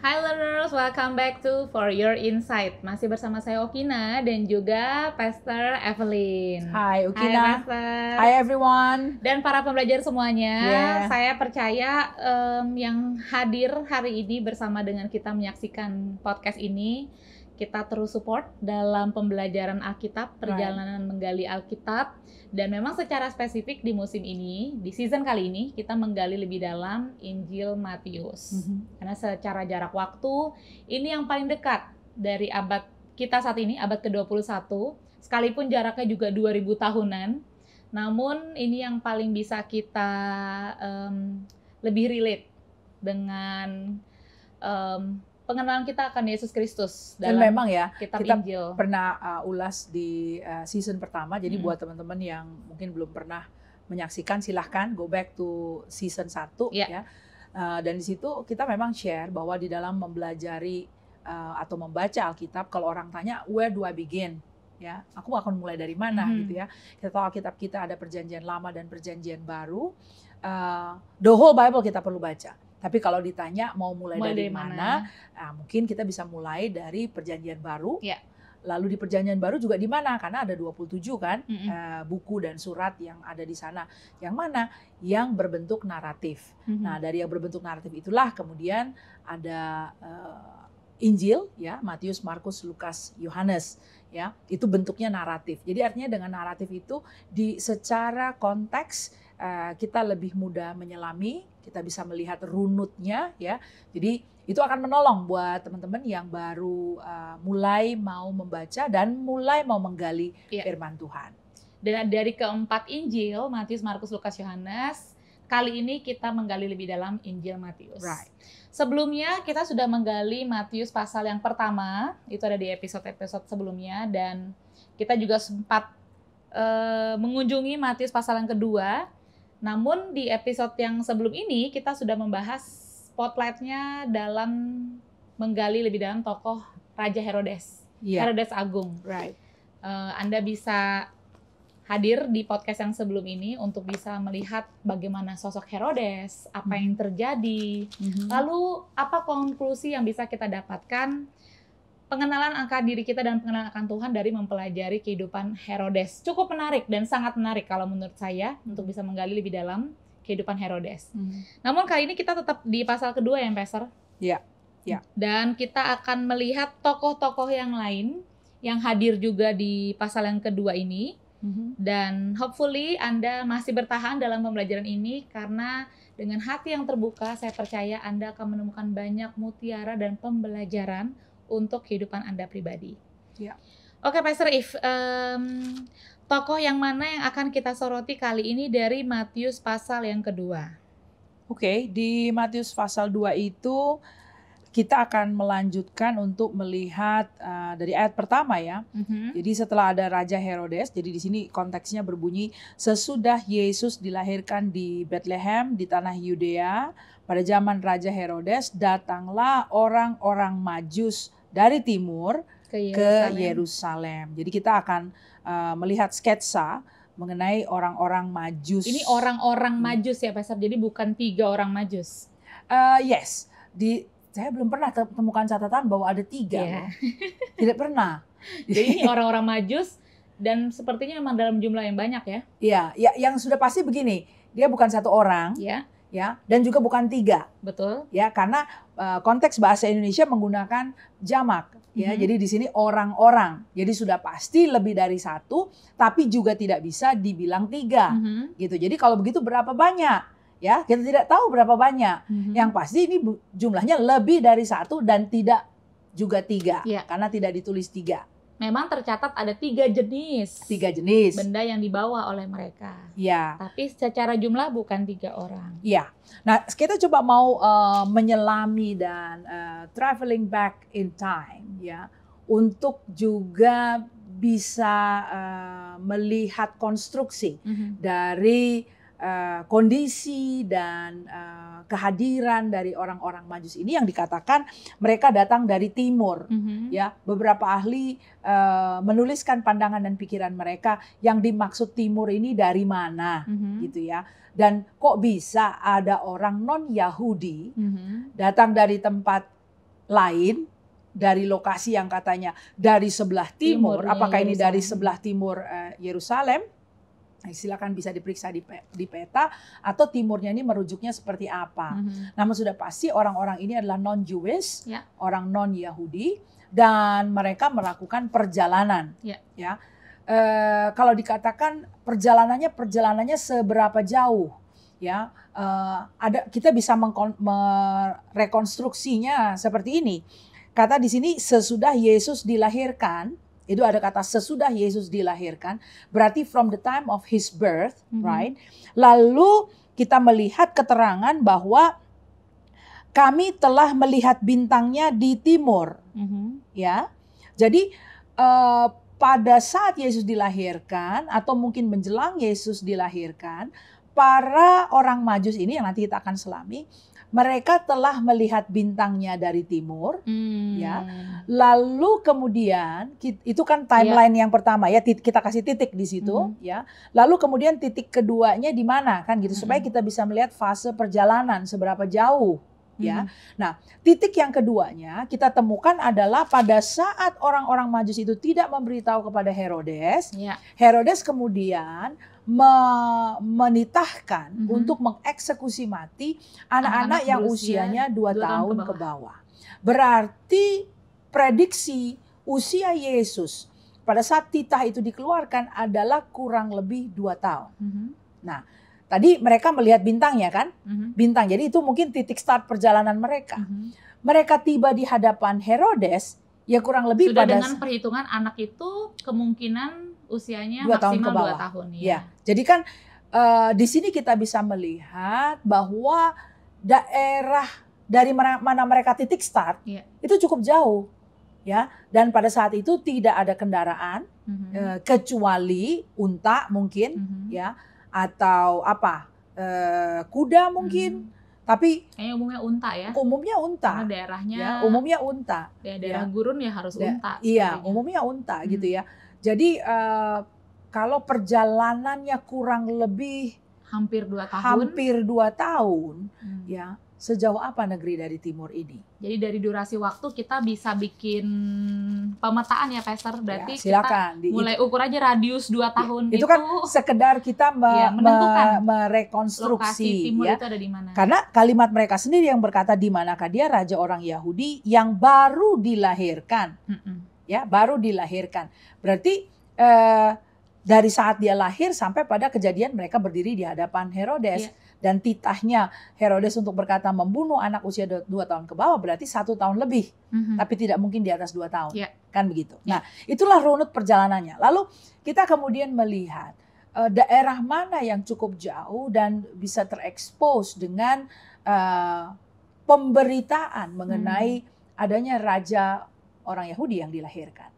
Hi learners, welcome back to For Your Insight. Masih bersama saya Okina dan juga Pastor Evelyn. Hai Hai Okina. Pastor. Hi everyone. Dan para pembelajar semuanya, Yeah. saya percaya yang hadir hari ini bersama dengan kita menyaksikan podcast ini, kita terus support dalam pembelajaran Alkitab, perjalanan menggali Alkitab. Dan memang secara spesifik di musim ini, di season kali ini, kita menggali lebih dalam Injil Matius. Karena secara jarak waktu, ini yang paling dekat dari abad kita saat ini, abad ke-21. Sekalipun jaraknya juga 2000 tahunan, namun ini yang paling bisa kita lebih relate dengan pengenalan kita akan Yesus Kristus Dan dalam memang ya, kitab kita Injil. pernah ulas di season pertama. Jadi buat teman-teman yang mungkin belum pernah menyaksikan, silahkan go back to season 1 ya. Dan di situ kita memang share bahwa di dalam mempelajari atau membaca Alkitab, kalau orang tanya where do I begin? Ya, aku akan mulai dari mana gitu ya. Kita tahu Alkitab kita ada perjanjian lama dan perjanjian baru. The whole Bible kita perlu baca. Tapi kalau ditanya mau mulai dari mana? Nah, mungkin kita bisa mulai dari perjanjian baru. Ya. Lalu di perjanjian baru juga di mana? Karena ada 27 kan buku dan surat yang ada di sana. Yang mana? Yang berbentuk naratif. Nah, dari yang berbentuk naratif itulah kemudian ada Injil ya, Matius, Markus, Lukas, Yohanes ya. Itu bentuknya naratif. Jadi artinya dengan naratif itu secara konteks kita lebih mudah menyelami, kita bisa melihat runutnya ya. Jadi itu akan menolong buat teman-teman yang baru mulai mau membaca dan mulai mau menggali firman Tuhan. Dan dari keempat Injil, Matius, Markus, Lukas, Yohanes, kali ini kita menggali lebih dalam Injil Matius. Right. Sebelumnya kita sudah menggali Matius pasal yang pertama, itu ada di episode-episode sebelumnya, dan kita juga sempat mengunjungi Matius pasal yang kedua. Namun di episode yang sebelum ini kita sudah membahas spotlight-nya dalam menggali lebih dalam tokoh Raja Herodes, Herodes Agung. Right. Anda bisa hadir di podcast yang sebelum ini untuk bisa melihat bagaimana sosok Herodes, apa yang terjadi, lalu apa konklusi yang bisa kita dapatkan, pengenalan akan diri kita dan pengenalan akan Tuhan dari mempelajari kehidupan Herodes. Cukup menarik dan sangat menarik kalau menurut saya untuk bisa menggali lebih dalam kehidupan Herodes. Namun kali ini kita tetap di pasal kedua ya, Pastor? Iya. Dan kita akan melihat tokoh-tokoh yang lain yang hadir juga di pasal yang kedua ini. Dan hopefully Anda masih bertahan dalam pembelajaran ini karena dengan hati yang terbuka saya percaya Anda akan menemukan banyak mutiara dan pembelajaran untuk kehidupan Anda pribadi. Ya. Oke, Pastor If, tokoh yang mana yang akan kita soroti kali ini dari Matius pasal yang kedua? Oke, di Matius pasal 2 itu kita akan melanjutkan untuk melihat dari ayat pertama ya. Jadi setelah ada Raja Herodes, jadi di sini konteksnya berbunyi, sesudah Yesus dilahirkan di Bethlehem di tanah Yudea, pada zaman Raja Herodes, datanglah orang-orang Majus dari timur ke Yerusalem. Jadi kita akan melihat sketsa mengenai orang-orang Majus. Ini orang-orang Majus ya, Pastor. Jadi bukan 3 orang Majus. Yes. Saya belum pernah temukan catatan bahwa ada 3. Yeah. Tidak pernah. Jadi ini orang-orang Majus dan sepertinya memang dalam jumlah yang banyak ya. Iya, ya, yang sudah pasti begini, dia bukan 1 orang. Ya. Ya, dan juga bukan 3. Betul. Ya, karena konteks bahasa Indonesia menggunakan jamak. Ya, jadi di sini orang-orang. Jadi sudah pasti lebih dari 1, tapi juga tidak bisa dibilang 3. Gitu. Jadi kalau begitu berapa banyak? Ya, kita tidak tahu berapa banyak. Yang pasti ini jumlahnya lebih dari 1 dan tidak juga 3. Karena tidak ditulis 3. Memang tercatat ada 3 jenis. 3 jenis. Benda yang dibawa oleh mereka. Ya. Tapi secara jumlah bukan 3 orang. Ya. Nah, kita coba mau menyelami dan traveling back in time ya, untuk juga bisa melihat konstruksi dari kondisi dan kehadiran dari orang-orang Majus ini yang dikatakan mereka datang dari timur. Ya, beberapa ahli menuliskan pandangan dan pikiran mereka yang dimaksud timur ini dari mana, gitu ya. Dan kok bisa ada orang non-Yahudi datang dari tempat lain dari lokasi yang katanya dari sebelah timur, Timurnya apakah ini dari Yerusalem. sebelah timur Yerusalem? Silakan bisa diperiksa di peta, atau timurnya ini merujuknya seperti apa. Namun sudah pasti orang-orang ini adalah non-Jewish, Ya. orang non-Yahudi, dan mereka melakukan perjalanan. Ya. Kalau dikatakan perjalanannya seberapa jauh, ya, kita bisa merekonstruksinya seperti ini. Kata di sini sesudah Yesus dilahirkan. Itu ada kata sesudah Yesus dilahirkan, berarti from the time of his birth, right? Lalu kita melihat keterangan bahwa kami telah melihat bintangnya di timur, ya. Jadi pada saat Yesus dilahirkan atau mungkin menjelang Yesus dilahirkan, para orang Majus ini yang nanti kita akan selami, mereka telah melihat bintangnya dari timur, ya. Lalu kemudian itu kan timeline yang pertama ya, kita kasih titik di situ, ya. Lalu kemudian titik keduanya di mana kan gitu, supaya kita bisa melihat fase perjalanan seberapa jauh, ya. Nah, titik yang keduanya kita temukan adalah pada saat orang-orang Majus itu tidak memberitahu kepada Herodes, Herodes kemudian menitahkan untuk mengeksekusi mati anak-anak yang usianya 2 tahun ke bawah. Berarti prediksi usia Yesus pada saat titah itu dikeluarkan adalah kurang lebih 2 tahun. Nah, tadi mereka melihat bintangnya kan? Bintang. Jadi itu mungkin titik start perjalanan mereka. Mereka tiba di hadapan Herodes, ya kurang lebih sudah pada dengan perhitungan anak itu kemungkinan usianya 2 tahun ke maksimal bawah. 2 tahun. Ya. Jadi kan di sini kita bisa melihat bahwa daerah dari mana mereka titik start itu cukup jauh, ya. Dan pada saat itu tidak ada kendaraan kecuali unta mungkin, ya, atau apa, kuda mungkin. Tapi kayaknya umumnya unta ya. Umumnya unta. Karena daerahnya ya, umumnya unta. Daerah gurun ya harus unta. Iya, umumnya unta gitu ya. Jadi kalau perjalanannya kurang lebih hampir 2 tahun. Hampir 2 tahun, ya. Sejauh apa negeri dari timur ini? Jadi dari durasi waktu kita bisa bikin pemetaan ya, Pastor. Berarti ya, silakan. Kita mulai ukur aja radius 2 tahun itu kan sekedar kita menentukan merekonstruksi lokasi timur ya. Itu ada di mana. Karena kalimat mereka sendiri yang berkata di manakah dia raja orang Yahudi yang baru dilahirkan. Ya, baru dilahirkan. Berarti dari saat dia lahir sampai pada kejadian mereka berdiri di hadapan Herodes. Dan titahnya Herodes untuk berkata membunuh anak usia 2 tahun ke bawah berarti 1 tahun lebih. Tapi tidak mungkin di atas 2 tahun. Kan begitu. Nah, itulah runut perjalanannya. Lalu kita kemudian melihat daerah mana yang cukup jauh dan bisa terekspos dengan pemberitaan mengenai adanya raja orang Yahudi yang dilahirkan.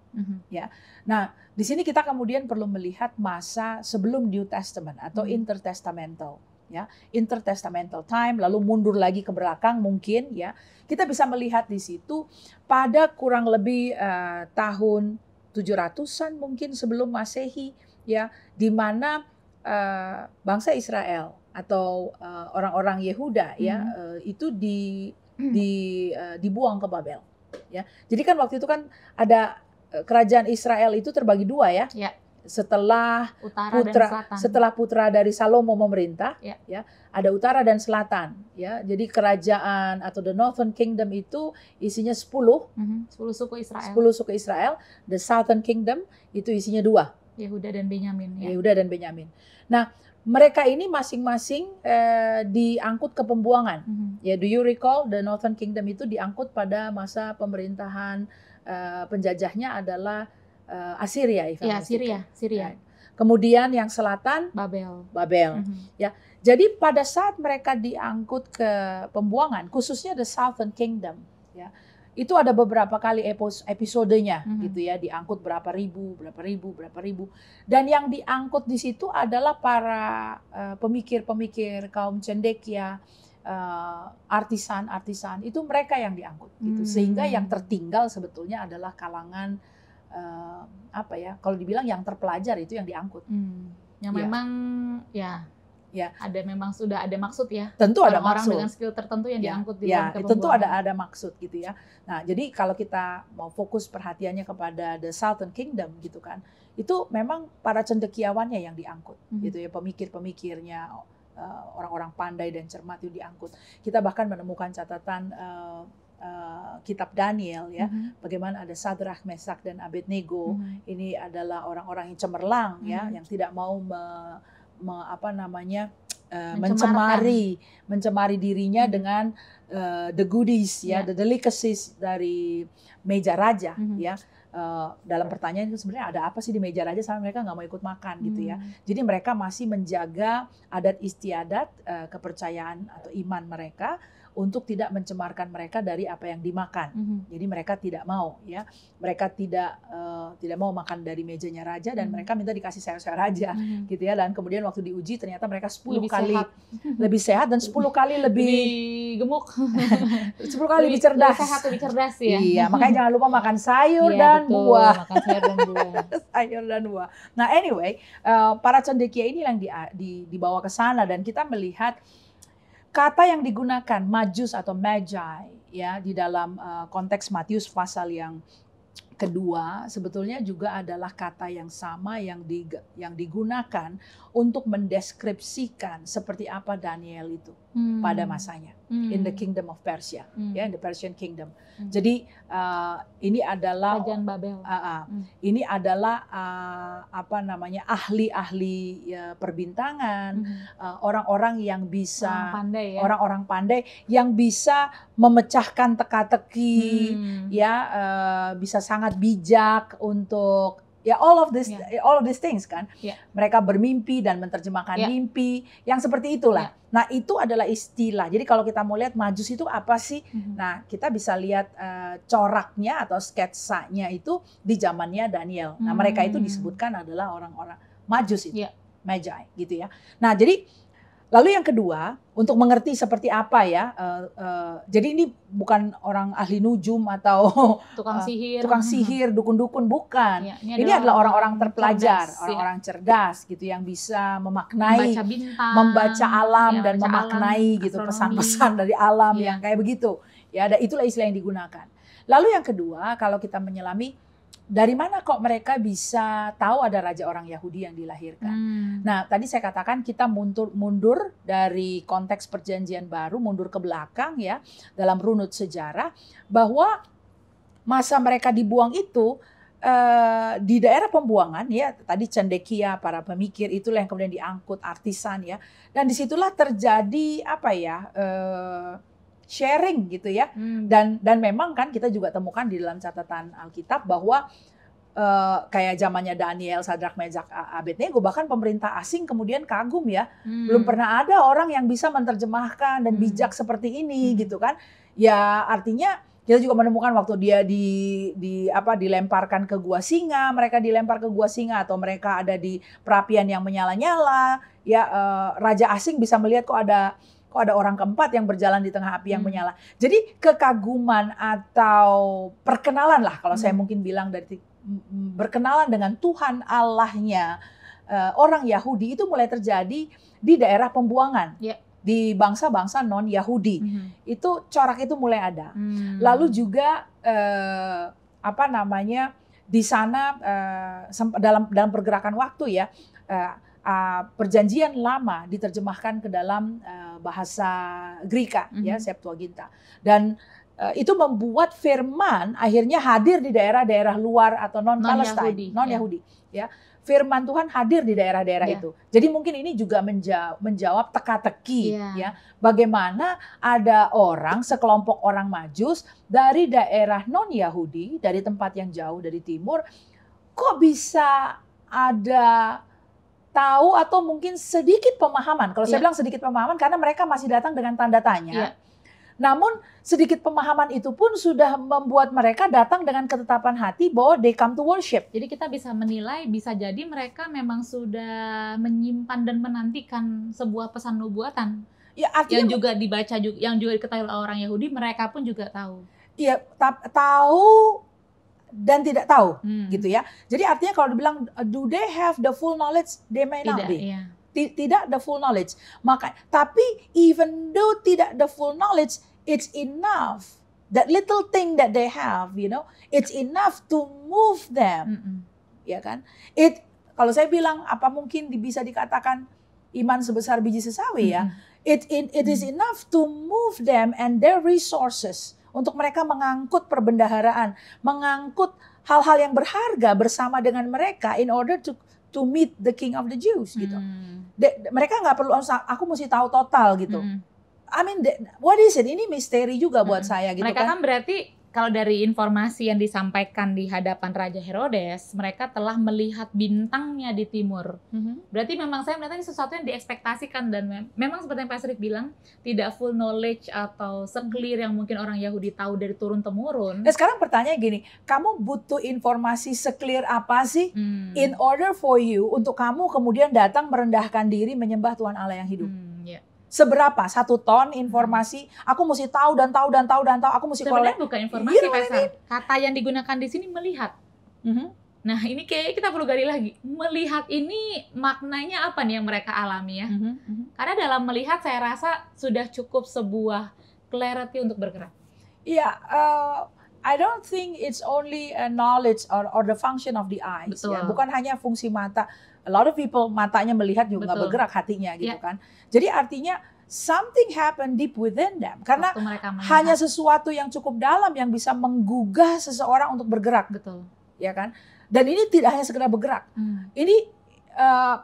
Ya. Nah, di sini kita kemudian perlu melihat masa sebelum New Testament atau intertestamental. Ya, intertestamental time, lalu mundur lagi ke belakang mungkin ya. Kita bisa melihat di situ pada kurang lebih tahun 700-an mungkin sebelum Masehi ya, di mana bangsa Israel atau orang-orang Yehuda ya itu dibuang ke Babel ya. Jadi kan waktu itu kan ada kerajaan Israel itu terbagi 2 ya. Setelah putra dari Salomo memerintah, ya ada utara dan selatan, ya. Jadi kerajaan atau the Northern Kingdom itu isinya 10 suku Israel. 10 suku Israel. The Southern Kingdom itu isinya 2, Yehuda dan Benyamin. Ya. Yehuda dan Benyamin. Nah, mereka ini masing-masing diangkut ke pembuangan. Ya, do you recall the Northern Kingdom itu diangkut pada masa pemerintahan penjajahnya adalah Assyria, Syria. Kemudian yang selatan Babel. Ya. Jadi pada saat mereka diangkut ke pembuangan, khususnya the Southern Kingdom, ya, itu ada beberapa kali episodenya, gitu ya, diangkut berapa ribu, dan yang diangkut di situ adalah para pemikir-pemikir kaum cendekia, artisan, itu mereka yang diangkut, gitu, sehingga yang tertinggal sebetulnya adalah kalangan apa ya, kalau dibilang yang terpelajar itu yang diangkut. Yang memang ya Ya. Memang sudah ada maksud ya. Tentu ada orang maksud. dengan skill tertentu yang diangkut di ya, dalam tentu ada maksud gitu ya. Nah, jadi kalau kita mau fokus perhatiannya kepada the Southern Kingdom gitu kan, itu memang para cendekiawannya yang diangkut gitu ya, pemikir-pemikirnya, orang-orang pandai dan cermat itu diangkut. Kita bahkan menemukan catatan kitab Daniel ya, bagaimana ada Sadrak, Mesak dan Abednego. Ini adalah orang-orang yang cemerlang ya, yang tidak mau mencemari dirinya dengan the goodies ya, the delicacies dari meja raja ya. Dalam pertanyaan itu sebenarnya ada apa sih di meja raja sampai mereka nggak mau ikut makan gitu ya. Jadi mereka masih menjaga adat istiadat, kepercayaan atau iman mereka untuk tidak mencemarkan mereka dari apa yang dimakan. Jadi mereka tidak mau ya, mereka tidak mau makan dari mejanya raja dan mereka minta dikasih sayur-sayur raja gitu ya. Dan kemudian waktu diuji ternyata mereka 10 kali lebih sehat dan 10 kali lebih gemuk, 10 kali lebih cerdas. Lebih sehat, lebih cerdas ya. Iya, makanya jangan lupa makan sayur dan buah. Makan sayur dan buah. Sayur dan buah. Nah anyway, para cendekia ini yang dibawa ke sana dan kita melihat kata yang digunakan majus atau magi ya di dalam konteks Matius pasal yang kedua sebetulnya juga adalah kata yang sama yang digunakan untuk mendeskripsikan seperti apa Daniel itu pada masanya in the kingdom of Persia ya, in the Persian kingdom. Jadi ini adalah Kerajaan Babel. Ini adalah ahli-ahli ya, perbintangan, orang-orang yang bisa orang-orang pandai yang bisa memecahkan teka-teki ya, bisa sangat bijak untuk ya all of these things kan. Mereka bermimpi dan menerjemahkan mimpi yang seperti itulah. Nah, itu adalah istilah. Jadi kalau kita mau lihat majus itu apa sih? Nah, kita bisa lihat coraknya atau sketsanya itu di zamannya Daniel. Nah, mereka itu disebutkan adalah orang-orang majus itu. Magi gitu ya. Nah, jadi lalu yang kedua, untuk mengerti seperti apa ya, jadi ini bukan orang ahli nujum atau tukang sihir, dukun-dukun, bukan. Ini adalah orang-orang terpelajar, orang-orang cerdas gitu yang bisa memaknai, membaca alam dan memaknai gitu pesan-pesan dari alam yang kayak begitu. Ya, itulah istilah yang digunakan. Lalu yang kedua, kalau kita menyelami dari mana kok mereka bisa tahu ada raja orang Yahudi yang dilahirkan? Nah, tadi saya katakan kita mundur dari konteks perjanjian baru, mundur ke belakang ya, dalam runut sejarah, bahwa masa mereka dibuang itu di daerah pembuangan ya, tadi cendekia, para pemikir, itulah yang kemudian diangkut artisan ya, dan disitulah terjadi sharing gitu ya. Dan memang kan kita juga temukan di dalam catatan Alkitab bahwa kayak zamannya Daniel, Sadrak, Mesak, Abednego, bahkan pemerintah asing kemudian kagum ya. Belum pernah ada orang yang bisa menerjemahkan dan bijak seperti ini gitu kan. Ya artinya kita juga menemukan waktu dia dilemparkan ke gua singa, mereka dilempar ke gua singa atau mereka ada di perapian yang menyala-nyala ya, raja asing bisa melihat kok ada orang keempat yang berjalan di tengah api yang menyala. Jadi kekaguman atau perkenalan lah kalau saya mungkin bilang berkenalan dengan Tuhan Allahnya orang Yahudi itu mulai terjadi di daerah pembuangan. Di bangsa-bangsa non-Yahudi. Itu corak itu mulai ada. Lalu juga di sana dalam pergerakan waktu ya, perjanjian lama diterjemahkan ke dalam bahasa Greka ya, Septuaginta, dan itu membuat firman akhirnya hadir di daerah-daerah luar atau non-Palestine, non-Yahudi ya. Firman Tuhan hadir di daerah-daerah itu. Jadi mungkin ini juga menjawab teka-teki ya. Bagaimana ada sekelompok orang Majus dari daerah non-Yahudi, dari tempat yang jauh dari timur, kok bisa ada tahu atau mungkin sedikit pemahaman. Kalau saya bilang sedikit pemahaman karena mereka masih datang dengan tanda tanya. Namun sedikit pemahaman itu pun sudah membuat mereka datang dengan ketetapan hati bahwa they come to worship. Jadi kita bisa menilai, bisa jadi mereka memang sudah menyimpan dan menantikan sebuah pesan nubuatan. Ya, artinya, yang juga dibaca, yang juga diketahui oleh orang Yahudi, mereka pun juga tahu. Iya, tahu dan tidak tahu gitu ya. Jadi artinya kalau dibilang do they have the full knowledge, they may not be. Tidak the full knowledge. Tapi even though tidak the full knowledge, it's enough. That little thing that they have, it's enough to move them. Ya kan? Kalau saya bilang apa mungkin bisa dikatakan iman sebesar biji sesawi ya. It is enough to move them and their resources untuk mereka mengangkut perbendaharaan, mengangkut hal-hal yang berharga bersama dengan mereka in order to meet the King of the Jews gitu. Mereka nggak perlu aku mesti tahu total gitu. I mean, what is it? Ini misteri juga buat saya gitu mereka kan berarti kalau dari informasi yang disampaikan di hadapan Raja Herodes, mereka telah melihat bintangnya di timur. Berarti memang saya melihat ini sesuatu yang diekspektasikan dan memang seperti yang Pak Syarif bilang, tidak full knowledge atau seclear yang mungkin orang Yahudi tahu dari turun-temurun. Nah sekarang pertanyaan gini, kamu butuh informasi seclear apa sih in order for you untuk kamu kemudian datang merendahkan diri menyembah Tuhan Allah yang hidup? Seberapa? 1 ton informasi, aku mesti tahu dan tahu, aku mesti sebenarnya bukan informasi, Pastor. Kata yang digunakan di sini melihat. Nah ini kayaknya kita perlu gali lagi. Melihat ini maknanya apa nih yang mereka alami ya? Karena dalam melihat saya rasa sudah cukup sebuah clarity untuk bergerak. Iya, I don't think it's only a knowledge or the function of the eyes. Ya. Bukan hanya fungsi mata. A lot of people matanya melihat juga nggak bergerak hatinya gitu kan. Jadi artinya something happen deep within them. Karena hanya sesuatu yang cukup dalam yang bisa menggugah seseorang untuk bergerak. Betul. Ya kan? Dan ini tidak hanya sekedar bergerak. Ini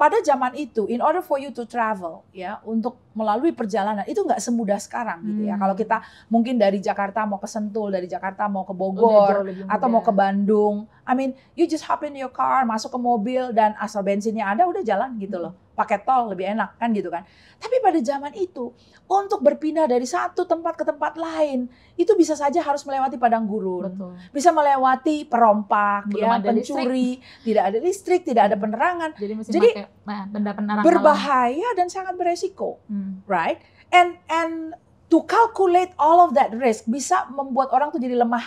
pada zaman itu, in order for you to travel, ya, untuk melalui perjalanan itu nggak semudah sekarang gitu ya. Kalau kita mungkin dari Jakarta mau ke Sentul, dari Jakarta mau ke Bogor, atau mau ke Bandung, I mean, you just hop in your car, masuk ke mobil dan asal bensinnya ada, udah jalan gitu loh. Pakai tol lebih enak kan gitu kan. Tapi pada zaman itu, untuk berpindah dari satu tempat ke tempat lain, itu bisa saja harus melewati padang gurun. Betul. Bisa melewati perompak, ya, pencuri, tidak ada listrik, tidak ada penerangan. Jadi benda penerang berbahaya dan sangat beresiko. Right? And to calculate all of that risk bisa membuat orang tuh jadi lemah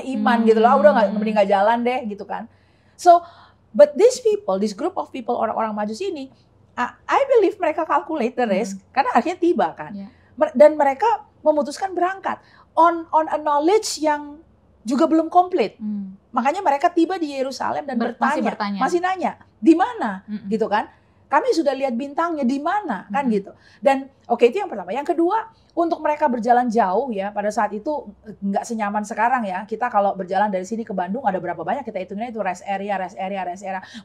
iman gitu loh. Udah mending nggak jalan deh gitu kan. So, but these people, this group of people, orang-orang Majus ini, I believe mereka calculate the risk karena akhirnya tiba kan. Dan mereka memutuskan berangkat on a knowledge yang juga belum komplit. Makanya mereka tiba di Yerusalem dan masih nanya, di mana gitu kan? Kami sudah lihat bintangnya di mana kan gitu. Dan oke, itu yang pertama. Yang kedua, untuk mereka berjalan jauh ya, pada saat itu nggak senyaman sekarang ya. Kita kalau berjalan dari sini ke Bandung ada berapa banyak kita hitungnya itu rest area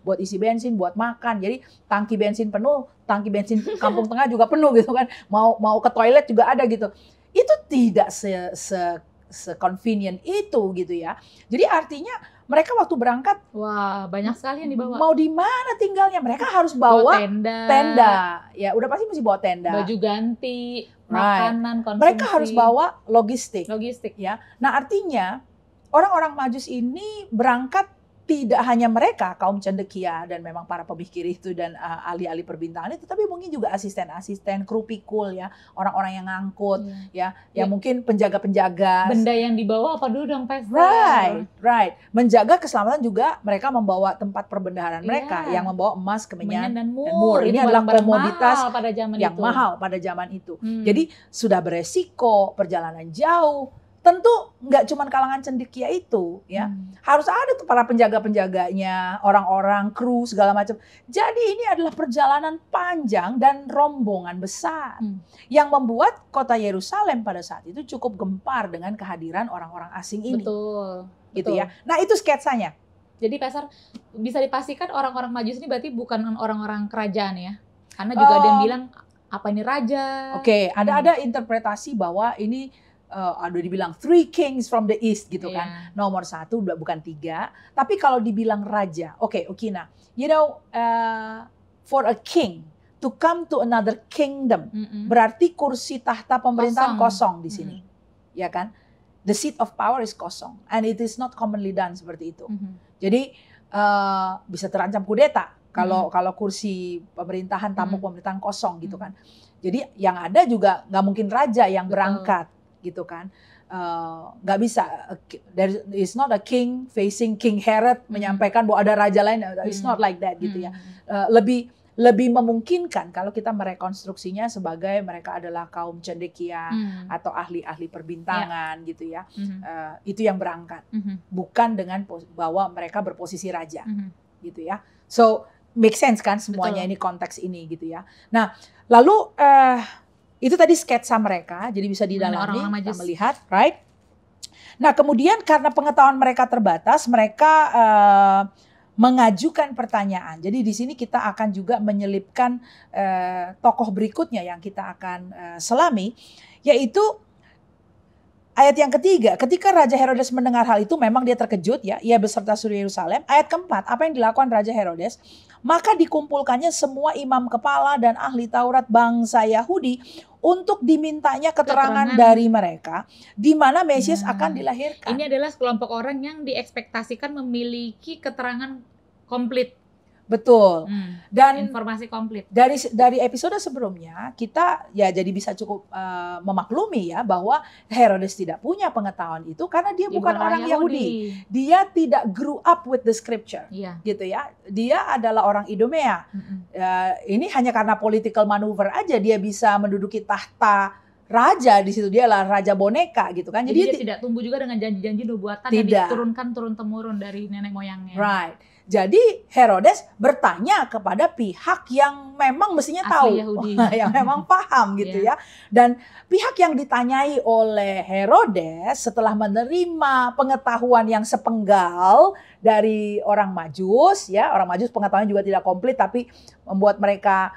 buat isi bensin, buat makan. Jadi tangki bensin penuh, tangki bensin Kampung Tengah juga penuh gitu kan. Mau ke toilet juga ada gitu. Itu tidak se-convenient itu gitu ya. Jadi artinya mereka waktu berangkat, wah banyak sekali yang dibawa. Mau di mana tinggalnya? Mereka harus bawa tenda. Ya udah pasti mesti bawa tenda. Baju ganti, makanan, konsumsi. Mereka harus bawa logistik. Ya. Nah artinya orang-orang Majus ini berangkat tidak hanya mereka, kaum cendekia dan memang para pemikir itu dan ahli-ahli perbintangan itu, tapi mungkin juga asisten-asisten, kru pikul ya, orang-orang yang ngangkut, yang mungkin penjaga-penjaga. Benda yang dibawa apa dulu dong, Pastor? Right. Menjaga keselamatan juga mereka membawa tempat perbendaharaan mereka, yang membawa emas, kemenyan, dan mur. Ini adalah komoditas mahal pada zaman itu. Jadi sudah beresiko, perjalanan jauh. Tentu nggak cuma kalangan cendekia itu, ya harus ada tuh para penjaga-penjaganya, orang-orang, kru segala macam. Jadi ini adalah perjalanan panjang dan rombongan besar yang membuat kota Yerusalem pada saat itu cukup gempar dengan kehadiran orang-orang asing ini. Gitu ya. Nah itu sketsanya. Jadi Pastor bisa dipastikan orang-orang Majus ini berarti bukan orang-orang kerajaan ya? Karena juga ada yang bilang apa ini raja? Oke, ada interpretasi bahwa ini ada dibilang 3 kings from the east gitu kan. Nomor 1 bukan 3. Tapi kalau dibilang raja, nah, you know, for a king to come to another kingdom, berarti kursi tahta pemerintahan kosong di sini, ya kan? The seat of power is kosong, and it is not commonly done seperti itu. Jadi bisa terancam kudeta kalau kursi pemerintahan, tampuk pemerintahan kosong gitu kan. Jadi yang ada juga nggak mungkin raja yang berangkat. Gitu kan, nggak bisa. There is not a king facing King Herod menyampaikan bahwa ada raja lain. It's not like that gitu ya. lebih memungkinkan kalau kita merekonstruksinya sebagai mereka adalah kaum cendekia atau ahli-ahli perbintangan gitu ya. Itu yang berangkat, bukan dengan bahwa mereka berposisi raja gitu ya. So make sense kan semuanya. Betul. Ini konteks ini gitu ya. Nah lalu itu tadi sketsa mereka, jadi bisa didalami, kita melihat, right? Nah kemudian karena pengetahuan mereka terbatas, mereka mengajukan pertanyaan. Jadi di sini kita akan juga menyelipkan tokoh berikutnya yang kita akan selami, yaitu ayat yang ketiga. Ketika Raja Herodes mendengar hal itu, memang dia terkejut ya, ia beserta seluruh Yerusalem. Ayat keempat, apa yang dilakukan Raja Herodes? Maka dikumpulkannya semua imam kepala dan ahli Taurat bangsa Yahudi untuk dimintanya keterangan dari mereka di mana Mesias akan dilahirkan. Ini adalah sekelompok orang yang diekspektasikan memiliki keterangan komplit. Betul. Dan informasi komplit. Dari episode sebelumnya kita ya jadi bisa cukup memaklumi ya bahwa Herodes tidak punya pengetahuan itu karena dia bukan orang Yahudi. Dia tidak grew up with the scripture. Gitu ya. Dia adalah orang Idumea. Ini hanya karena political maneuver aja dia bisa menduduki tahta raja di situ, dia lah raja boneka gitu kan. Jadi dia tidak tumbuh juga dengan janji-janji nubuatan yang diturunkan turun-temurun dari nenek moyangnya. Right. Jadi Herodes bertanya kepada pihak yang memang mestinya tahu, yang memang paham gitu ya. Dan pihak yang ditanyai oleh Herodes setelah menerima pengetahuan yang sepenggal dari orang Majus, ya orang Majus pengetahuan juga tidak komplit, tapi membuat mereka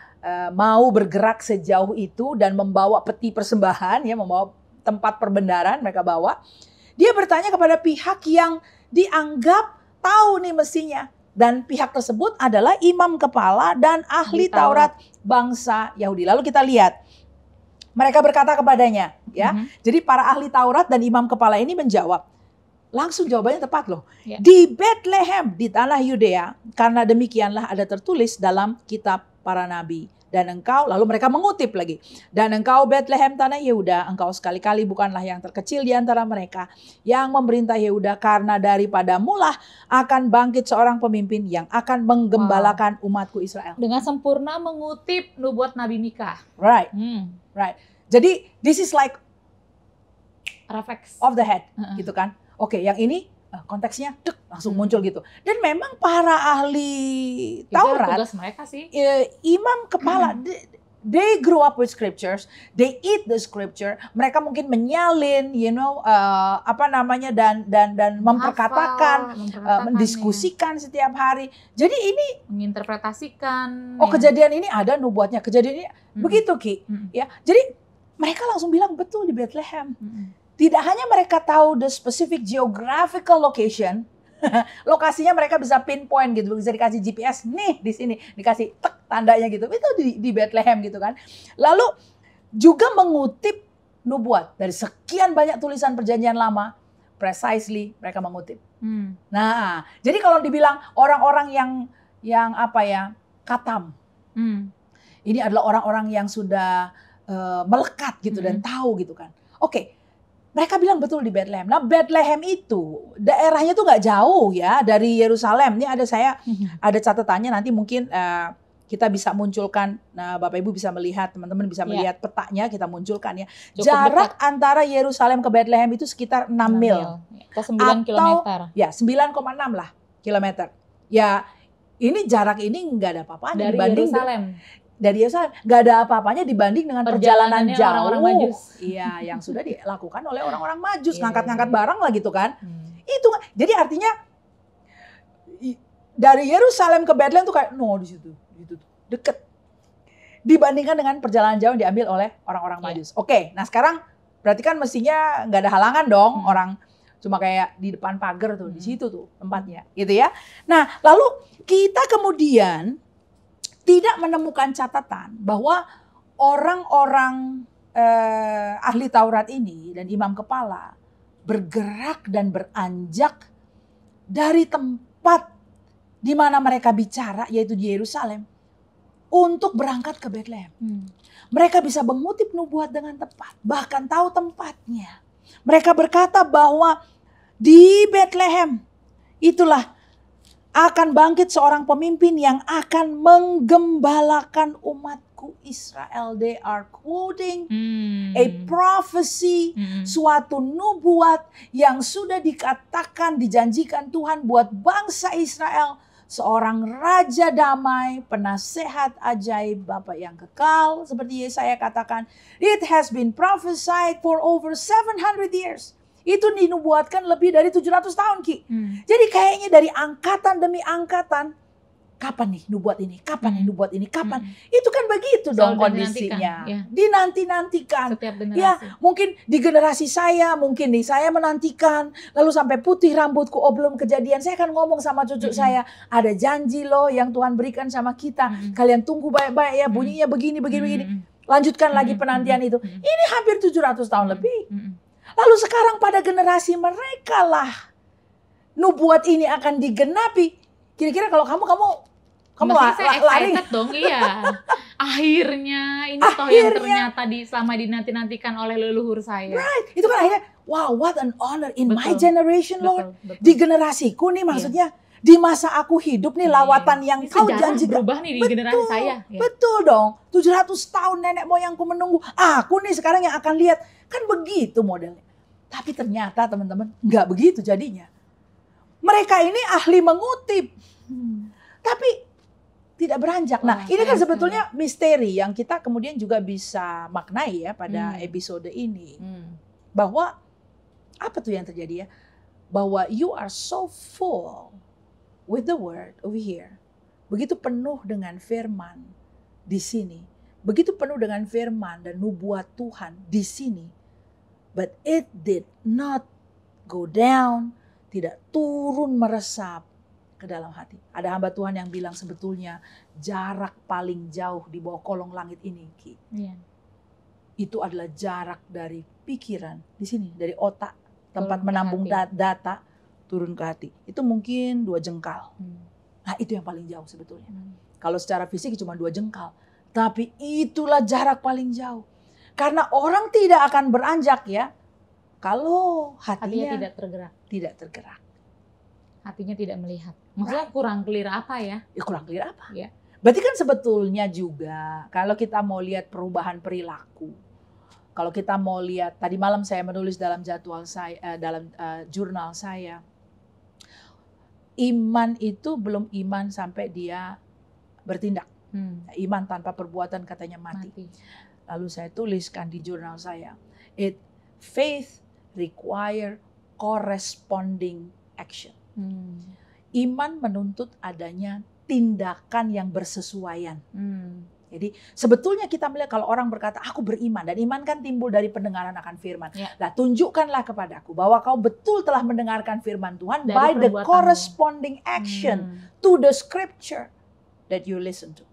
mau bergerak sejauh itu dan membawa peti persembahan, ya membawa tempat perbendaharaan mereka bawa. Dia bertanya kepada pihak yang dianggap tahu nih mestinya. Dan pihak tersebut adalah imam kepala dan ahli Taurat bangsa Yahudi. Lalu kita lihat, mereka berkata kepadanya, ya. Jadi para ahli Taurat dan imam kepala ini menjawab, langsung jawabannya tepat loh. Di Bethlehem di tanah Yudea, karena demikianlah ada tertulis dalam kitab para nabi. Dan engkau, lalu mereka mengutip lagi. Dan engkau Bethlehem tanah Yehuda, engkau sekali-kali bukanlah yang terkecil di antara mereka yang memerintah Yehuda, karena daripada mulah akan bangkit seorang pemimpin yang akan menggembalakan umatku Israel. Dengan sempurna mengutip nubuat Nabi Mika. Right. Right. Jadi this is like reflex of the head gitu kan. Oke, yang ini konteksnya langsung muncul gitu. Dan memang para ahli Taurat, tugas mereka sih. Imam kepala, they grew up with scriptures, they eat the scripture. Mereka mungkin menyalin, dan memperkatakan, mendiskusikan setiap hari. Jadi ini menginterpretasikan. Kejadian ini ada nubuatnya, kejadian ini begitu Ki. Ya, jadi mereka langsung bilang betul di Bethlehem. Tidak hanya mereka tahu the specific geographical location, lokasinya mereka bisa pinpoint gitu, bisa dikasih GPS nih di sini, dikasih tandanya gitu, itu di Bethlehem gitu kan. Lalu juga mengutip nubuat dari sekian banyak tulisan perjanjian lama, precisely mereka mengutip. Nah, jadi kalau dibilang orang-orang yang apa ya, katam, ini adalah orang-orang yang sudah melekat gitu dan tahu gitu kan. Oke. Mereka bilang betul di Bethlehem. Nah Bethlehem itu daerahnya tuh nggak jauh ya dari Yerusalem. Ini ada catatannya, nanti mungkin kita bisa munculkan. Nah Bapak Ibu bisa melihat, teman-teman bisa melihat petanya, kita munculkan ya. Cukup jarak dekat antara Yerusalem ke Bethlehem itu sekitar 6 mil. Atau 9 kilometer. Ya 9,6 lah kilometer. Ya ini jarak ini nggak ada apa-apanya dibanding dari Yerusalem, nggak ada apa-apanya dibanding dengan perjalanan jauh orang-orang Majus. Iya, yang sudah dilakukan oleh orang-orang Majus, ngangkat-ngangkat barang lah gitu kan. Itu, jadi artinya dari Yerusalem ke Bethlehem tuh kayak di situ deket. Dibandingkan dengan perjalanan jauh yang diambil oleh orang-orang Majus. Oke, nah sekarang berarti kan mestinya nggak ada halangan dong, orang cuma kayak di depan pagar tuh, di situ tuh tempatnya, gitu ya. Nah, lalu kita kemudian tidak menemukan catatan bahwa orang-orang ahli Taurat ini dan imam kepala bergerak dan beranjak dari tempat di mana mereka bicara, yaitu di Yerusalem, untuk berangkat ke Bethlehem. Mereka bisa mengutip nubuat dengan tepat, bahkan tahu tempatnya. Mereka berkata bahwa di Bethlehem itulah akan bangkit seorang pemimpin yang akan menggembalakan umatku Israel. They are quoting a prophecy, suatu nubuat yang sudah dikatakan, dijanjikan Tuhan buat bangsa Israel. Seorang raja damai, penasehat ajaib, Bapa yang kekal. Seperti Yesaya katakan, it has been prophesied for over 700 years. Itu dinubuatkan lebih dari 700 tahun, Ki. Jadi kayaknya dari angkatan demi angkatan, kapan nih nubuat ini? Kapan nih nubuat ini? Kapan? Itu kan begitu dong kondisinya. Dinanti-nantikan. Setiap generasi. Ya, mungkin di generasi saya, mungkin nih saya menantikan, lalu sampai putih rambutku, oh belum kejadian. Saya akan ngomong sama cucu saya, ada janji loh yang Tuhan berikan sama kita. Kalian tunggu baik-baik ya, bunyinya begini. Lanjutkan lagi penantian itu. Ini hampir 700 tahun lebih. Lalu sekarang pada generasi mereka lah nubuat ini akan digenapi. Kira-kira kalau kamu lari dong, iya. Akhirnya ini toh yang ternyata selama dinanti-nantikan oleh leluhur saya. Right, itu kan akhirnya wow, what an honor in my generation, Lord. Di generasiku nih maksudnya. Di masa aku hidup nih lawatan yang kau janjikan. Berubah nih di generasi saya. Betul dong. 700 tahun nenek moyangku menunggu. Aku nih sekarang yang akan lihat. Kan begitu modelnya. Tapi ternyata teman-teman nggak begitu jadinya. Mereka ini ahli mengutip. Tapi tidak beranjak. Nah ini kan sebetulnya misteri yang kita kemudian juga bisa maknai ya pada episode ini. Bahwa apa tuh yang terjadi ya? Bahwa you are so full with the word over here. Begitu penuh dengan firman di sini. Begitu penuh dengan firman dan nubuat Tuhan di sini. But it did not go down. Tidak turun meresap ke dalam hati. Ada hamba Tuhan yang bilang sebetulnya jarak paling jauh di bawah kolong langit ini, Ki. Itu adalah jarak dari pikiran. Di sini, dari otak. Tempat menambung data. Turun ke hati. Itu mungkin 2 jengkal. Nah itu yang paling jauh sebetulnya. Kalau secara fisik cuma 2 jengkal. Tapi itulah jarak paling jauh. Karena orang tidak akan beranjak ya. Kalau hatinya tidak tergerak. Hatinya tidak melihat. Maksudnya kurang clear apa ya? Kurang clear apa? Ya. Berarti kan sebetulnya juga kalau kita mau lihat perubahan perilaku. Kalau kita mau lihat, tadi malam saya menulis dalam jadwal saya, dalam jurnal saya. Iman itu belum iman sampai dia bertindak. Iman tanpa perbuatan katanya mati. Lalu saya tuliskan di jurnal saya. Faith require corresponding action. Iman menuntut adanya tindakan yang bersesuaian. Jadi sebetulnya kita melihat kalau orang berkata aku beriman. Dan iman kan timbul dari pendengaran akan firman. Nah tunjukkanlah kepadaku bahwa kau betul telah mendengarkan firman Tuhan dari by the corresponding action to the scripture that you listen to.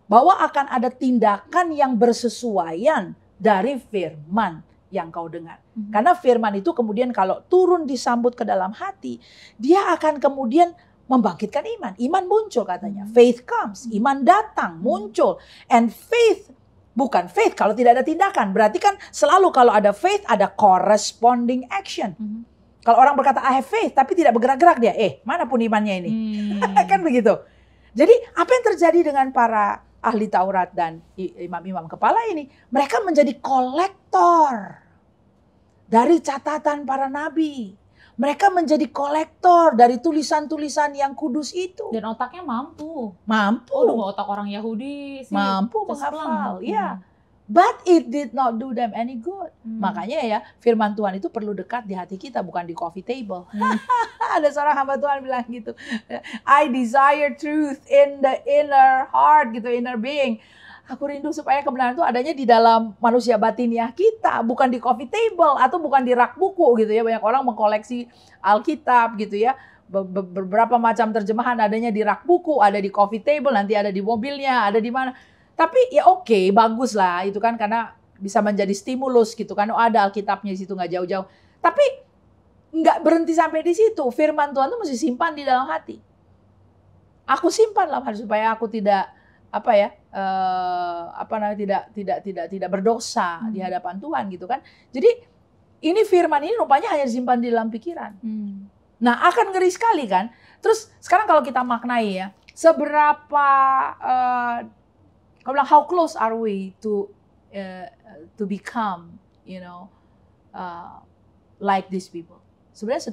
Bahwa akan ada tindakan yang bersesuaian dari firman yang kau dengar. Karena firman itu kemudian kalau turun disambut ke dalam hati, dia akan kemudian membangkitkan iman. Iman muncul katanya. Faith comes. Iman datang, muncul. And faith, bukan faith kalau tidak ada tindakan. Berarti kan selalu kalau ada faith, ada corresponding action. Kalau orang berkata, I have faith, tapi tidak bergerak-gerak dia. Mana pun imannya ini. Kan begitu. Jadi apa yang terjadi dengan para ahli Taurat dan imam-imam kepala ini? Mereka menjadi kolektor dari catatan para nabi. Mereka menjadi kolektor dari tulisan-tulisan yang kudus itu. Dan otaknya mampu. Otak orang Yahudi sih. Mampu menghafal. Ya. But it did not do them any good. Makanya ya firman Tuhan itu perlu dekat di hati kita, bukan di coffee table. Ada seorang hamba Tuhan bilang gitu. I desire truth in the inner heart, gitu, inner being. Aku rindu supaya kebenaran itu adanya di dalam manusia batiniah kita, bukan di coffee table atau bukan di rak buku gitu ya. Banyak orang mengkoleksi Alkitab gitu ya. Beberapa macam terjemahan adanya di rak buku, ada di coffee table, nanti ada di mobilnya, ada di mana. Tapi ya oke, bagus lah itu kan karena bisa menjadi stimulus gitu kan. Ada Alkitabnya di situ nggak jauh-jauh. Tapi nggak berhenti sampai di situ. Firman Tuhan itu mesti simpan di dalam hati. Aku simpan dalam hati supaya aku tidak tidak berdosa di hadapan Tuhan gitu kan. Jadi ini firman ini rupanya hanya disimpan di dalam pikiran. Nah, akan ngeri sekali kan. Terus sekarang kalau kita maknai ya, seberapa kau bilang how close are we to become, like these people. Sebenarnya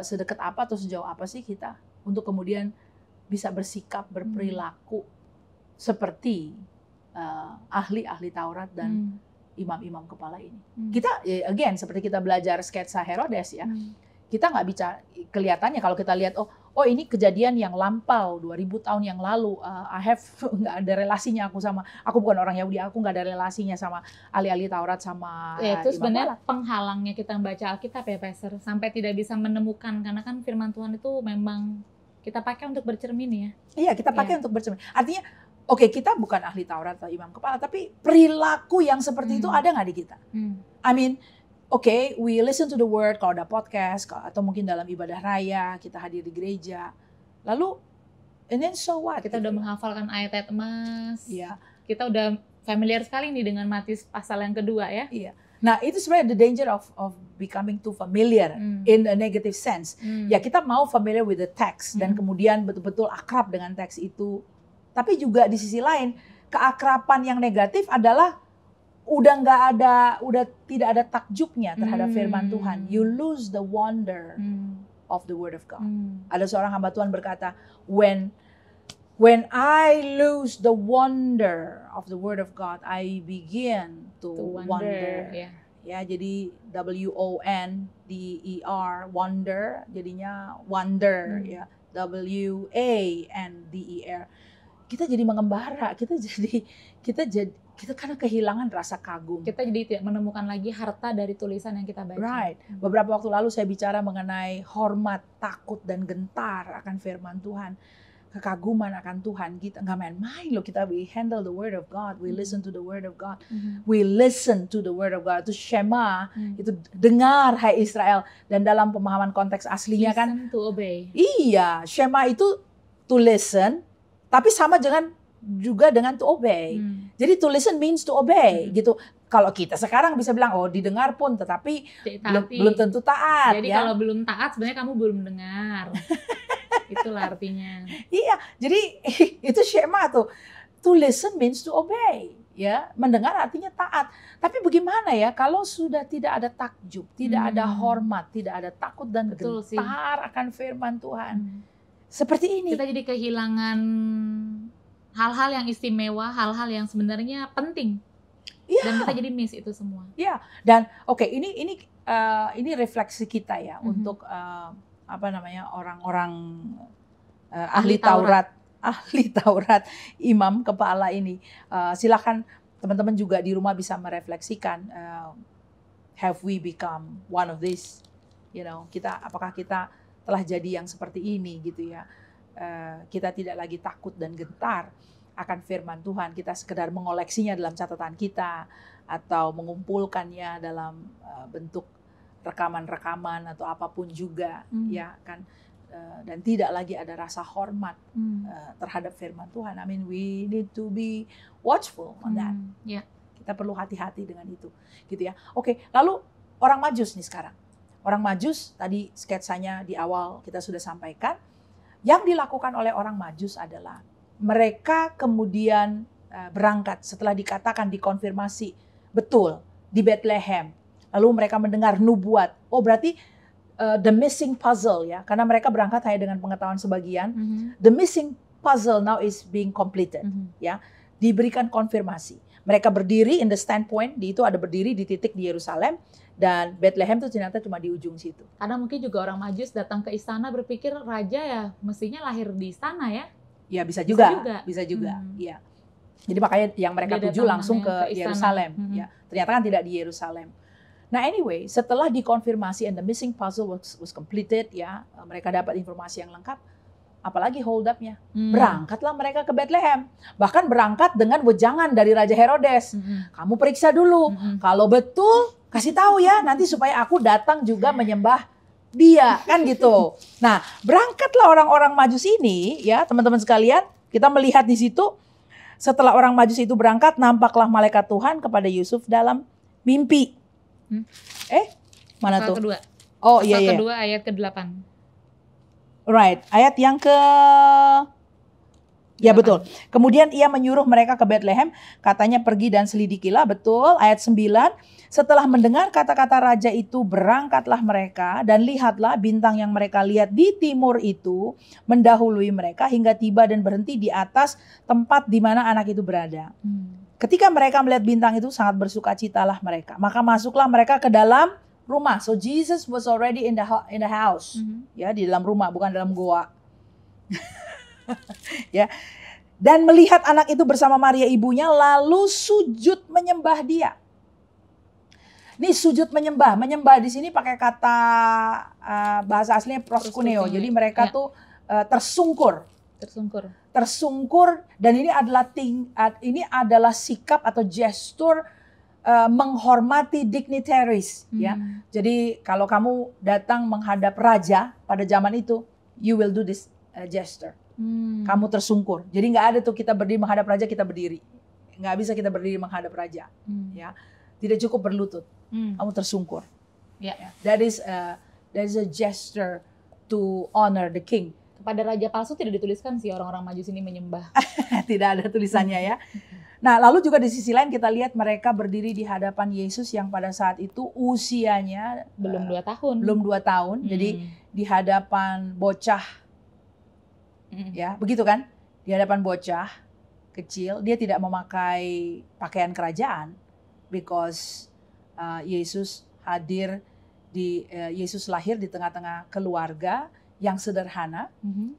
sedekat apa atau sejauh apa sih kita untuk kemudian bisa bersikap, berperilaku seperti ahli-ahli Taurat dan imam-imam kepala ini. Kita, again, seperti kita belajar sketsa Herodes ya, kita nggak bicara kelihatannya kalau kita lihat, oh ini kejadian yang lampau 2000 tahun yang lalu. Nggak ada relasinya aku bukan orang Yahudi, aku nggak ada relasinya sama ahli-ahli Taurat sama itu sebenarnya penghalangnya kita membaca Alkitab ya, Pastor, sampai tidak bisa menemukan, karena kan firman Tuhan itu memang kita pakai untuk bercermin ya. Iya, kita pakai untuk bercermin. Artinya, kita bukan ahli Taurat atau imam kepala, tapi perilaku yang seperti itu ada nggak di kita? I mean, we listen to the word, kalau ada podcast, atau mungkin dalam ibadah raya, kita hadir di gereja. Lalu, and then so what? Kita udah menghafalkan ayat-ayat emas. Iya. Kita udah familiar sekali nih dengan Matius pasal yang kedua ya. Iya. Nah, itu sebenarnya the danger of becoming too familiar in a negative sense. Ya, kita mau familiar with the text, dan kemudian betul-betul akrab dengan teks itu. Tapi juga di sisi lain, keakraban yang negatif adalah udah tidak ada takjubnya terhadap firman Tuhan. You lose the wonder of the word of God. Ada seorang hamba Tuhan berkata, when I lose the wonder of the word of God, I begin to wonder. Yeah. Ya, jadi WONDER, wonder, jadinya wonder, ya. WANDER. Kita jadi mengembara, kita karena kehilangan rasa kagum. Kita jadi tidak menemukan lagi harta dari tulisan yang kita baca. Right. Beberapa waktu lalu saya bicara mengenai hormat, takut, dan gentar akan firman Tuhan. Kekaguman akan Tuhan. Kita nggak main-main loh. We handle the word of God. We listen to the word of God. We listen to the word of God. Itu Shema. Itu dengar, hai Israel. Dan dalam pemahaman konteks aslinya listen to obey. Iya. Shema itu to listen. Tapi sama juga dengan to obey. Jadi to listen means to obey gitu. Kalau kita sekarang bisa bilang didengar pun tetapi belum tentu taat. Jadi ya. Kalau belum taat sebenarnya kamu belum dengar. Itulah artinya. Iya, jadi itu Shema tuh. To listen means to obey. Ya, mendengar artinya taat. Tapi bagaimana ya kalau sudah tidak ada takjub, tidak ada hormat, tidak ada takut dan gentar akan firman Tuhan. Seperti ini. Kita jadi kehilangan hal-hal yang istimewa, hal-hal yang sebenarnya penting. Ya. Dan kita jadi miss itu semua. Ya, dan ini refleksi kita ya untuk orang-orang ahli Taurat, imam kepala ini. Silakan teman-teman juga di rumah bisa merefleksikan, have we become one of these? Apakah kita telah jadi yang seperti ini gitu ya. Kita tidak lagi takut dan gentar akan firman Tuhan. Kita sekedar mengoleksinya dalam catatan kita atau mengumpulkannya dalam bentuk rekaman-rekaman atau apapun juga ya kan. Dan tidak lagi ada rasa hormat terhadap firman Tuhan. I mean, we need to be watchful on that. Yeah. Kita perlu hati-hati dengan itu gitu ya. Oke, lalu orang Majus nih sekarang. Orang Majus, tadi sketsanya di awal kita sudah sampaikan, yang dilakukan oleh orang Majus adalah mereka kemudian berangkat setelah dikatakan, dikonfirmasi betul di Bethlehem. Lalu mereka mendengar nubuat. Oh berarti the missing puzzle ya, karena mereka berangkat hanya dengan pengetahuan sebagian. The missing puzzle now is being completed ya, diberikan konfirmasi. Mereka berdiri in the standpoint, itu ada berdiri di titik di Yerusalem. Dan Bethlehem itu ternyata cuma di ujung situ. Karena mungkin juga orang Majus datang ke istana berpikir raja ya mestinya lahir di istana ya. Ya bisa juga. Ya. Jadi makanya yang mereka tuju langsung ke Yerusalem. Ya, ternyata kan tidak di Yerusalem. Nah anyway, setelah dikonfirmasi and the missing puzzle was completed ya, mereka dapat informasi yang lengkap. Apalagi hold up-nya. Berangkatlah mereka ke Bethlehem. Bahkan berangkat dengan wejangan dari Raja Herodes. Kamu periksa dulu. Kalau betul, kasih tahu ya, nanti supaya aku datang juga menyembah dia. Kan gitu. Nah, berangkatlah orang-orang Majus ini, ya teman-teman sekalian. Kita melihat di situ, setelah orang Majus itu berangkat, nampaklah malaikat Tuhan kepada Yusuf dalam mimpi. Mana pasal tuh? Kedua. Oh Pasal iya iya. kedua ayat ke-8. Right, ayat yang ke ya 8. betul. Kemudian ia menyuruh mereka ke Bethlehem, katanya pergi dan selidikilah, betul. Ayat 9, setelah mendengar kata-kata raja itu, berangkatlah mereka dan lihatlah bintang yang mereka lihat di timur itu mendahului mereka hingga tiba dan berhenti di atas tempat di mana anak itu berada. Ketika mereka melihat bintang itu, sangat bersukacitalah mereka. Maka masuklah mereka ke dalam rumah. So Jesus was already in the house. Ya, di dalam rumah, bukan dalam goa. Ya. Dan melihat anak itu bersama Maria ibunya, lalu sujud menyembah dia. Ini sujud menyembah. Menyembah di sini pakai kata bahasa aslinya proskuneo. Jadi mereka tuh tersungkur. Tersungkur, dan ini adalah sikap atau gestur menghormati dignitaries, ya. Jadi kalau kamu datang menghadap raja pada zaman itu, you will do this gesture. Kamu tersungkur. Jadi nggak ada tuh kita berdiri menghadap raja, kita berdiri. Nggak bisa kita berdiri menghadap raja, ya. Tidak cukup berlutut. Kamu tersungkur. That is a gesture to honor the king. Pada raja palsu tidak dituliskan sih orang-orang Majus ini menyembah. Tidak ada tulisannya, ya. Nah, lalu juga di sisi lain kita lihat mereka berdiri di hadapan Yesus yang pada saat itu usianya belum 2 tahun. Belum 2 tahun. Jadi di hadapan bocah, ya, begitu kan? Di hadapan bocah kecil, dia tidak memakai pakaian kerajaan, because Yesus lahir di tengah-tengah keluarga yang sederhana,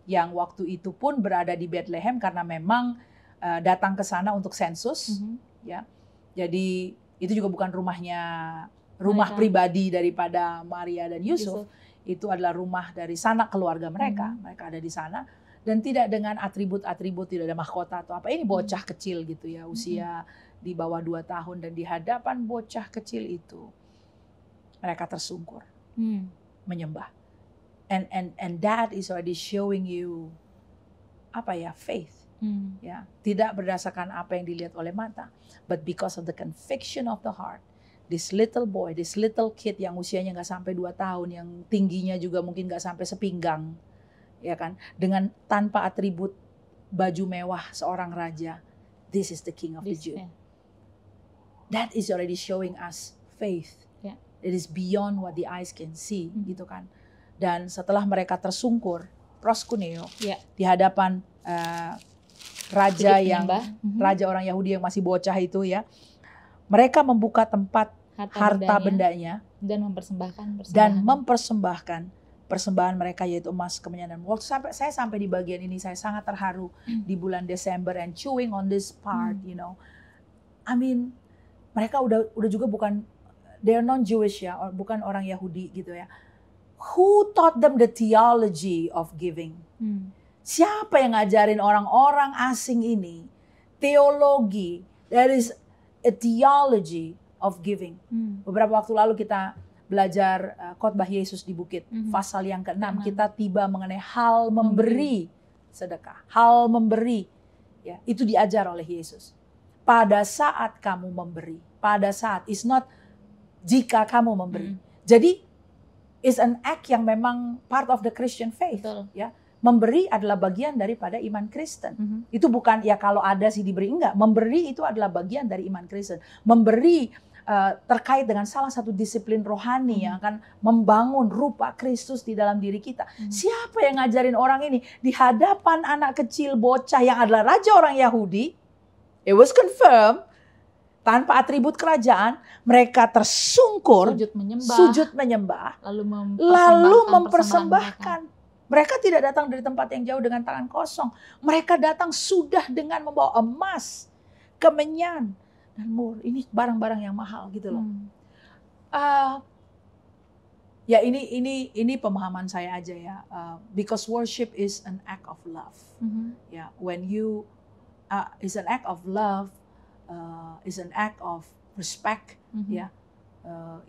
yang waktu itu pun berada di Bethlehem karena memang datang ke sana untuk sensus, ya. Jadi itu juga bukan rumah pribadi daripada Maria dan Yusuf. Itu adalah rumah dari sanak keluarga mereka. Mereka ada di sana dan tidak dengan atribut-atribut, tidak ada mahkota atau apa. Ini bocah kecil gitu ya, usia di bawah 2 tahun, dan di hadapan bocah kecil itu mereka tersungkur menyembah. And that is already showing you faith. Ya, tidak berdasarkan apa yang dilihat oleh mata, but because of the conviction of the heart. This little boy, this little kid yang usianya nggak sampai 2 tahun, yang tingginya juga mungkin nggak sampai sepinggang, ya kan, dengan tanpa atribut baju mewah seorang raja. This is the King of the Jews. That is already showing us faith. It is beyond what the eyes can see, gitu kan. Dan setelah mereka tersungkur, proskuneo, di hadapan raja orang Yahudi yang masih bocah itu, ya, mereka membuka tempat harta bendanya dan mempersembahkan persembahan mereka, yaitu emas, kemenyan, dan waktu saya sampai di bagian ini, saya sangat terharu di bulan Desember and chewing on this part, you know. I mean, mereka udah juga bukan, they're non-Jewish, ya, bukan orang Yahudi gitu ya. Who taught them the theology of giving? Siapa yang ngajarin orang-orang asing ini teologi? There is a theology of giving. Beberapa waktu lalu kita belajar khotbah Yesus di bukit, pasal yang ke-6, kita tiba mengenai hal memberi sedekah, hal memberi, ya, itu diajar oleh Yesus. Pada saat kamu memberi, pada saat, is not jika kamu memberi. Jadi is an act yang memang part of the Christian faith. Betul. Ya. Memberi adalah bagian daripada iman Kristen. Itu bukan ya kalau ada sih diberi, enggak. Memberi itu adalah bagian dari iman Kristen. Memberi terkait dengan salah satu disiplin rohani yang akan membangun rupa Kristus di dalam diri kita. Siapa yang ngajarin orang ini di hadapan anak kecil bocah yang adalah raja orang Yahudi? It was confirmed. Tanpa atribut kerajaan, mereka tersungkur, sujud menyembah, lalu mempersembahkan. Mereka tidak datang dari tempat yang jauh dengan tangan kosong. Mereka datang sudah dengan membawa emas, kemenyan, dan mur. Ini barang-barang yang mahal gitu loh. Ya ini pemahaman saya aja ya. Because worship is an act of love. Ya, when you is an act of love. Is an act of respect, ya.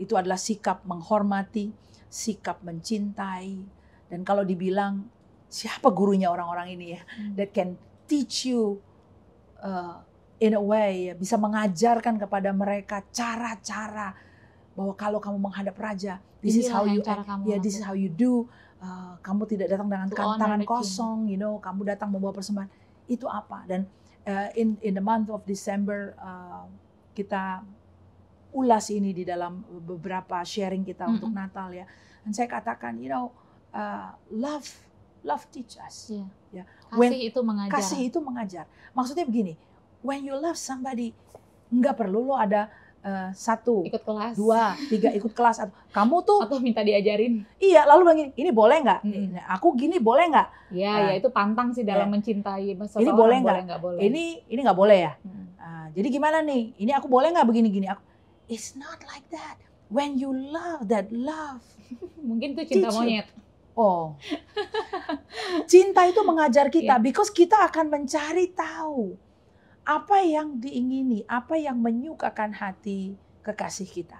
Itu adalah sikap menghormati, sikap mencintai. Dan kalau dibilang siapa gurunya orang-orang ini ya, that can teach you in a way, ya, bisa mengajarkan kepada mereka cara-cara bahwa kalau kamu menghadap raja, this is how you act, this is how you do. Kamu tidak datang dengan tangan kosong, kamu datang membawa persembahan. Itu apa? Dan in the month of December kita ulas ini di dalam beberapa sharing kita untuk Natal ya. Dan saya katakan, love teach us. Yeah. Kasih itu mengajar. Maksudnya begini, when you love somebody, nggak perlu lo ada 1, ikut kelas, 2, 3 ikut kelas atau minta diajarin. Iya, lalu begini, ini boleh nggak? Aku gini boleh nggak? Ya itu pantang sih dalam mencintai. Ini boleh nggak? Ini nggak boleh ya. Jadi gimana nih? Ini aku boleh nggak begini-gini? It's not like that. When you love that love, mungkin itu cinta monyet. Cinta itu mengajar kita, because kita akan mencari tahu apa yang diingini, apa yang menyukakan hati kekasih kita.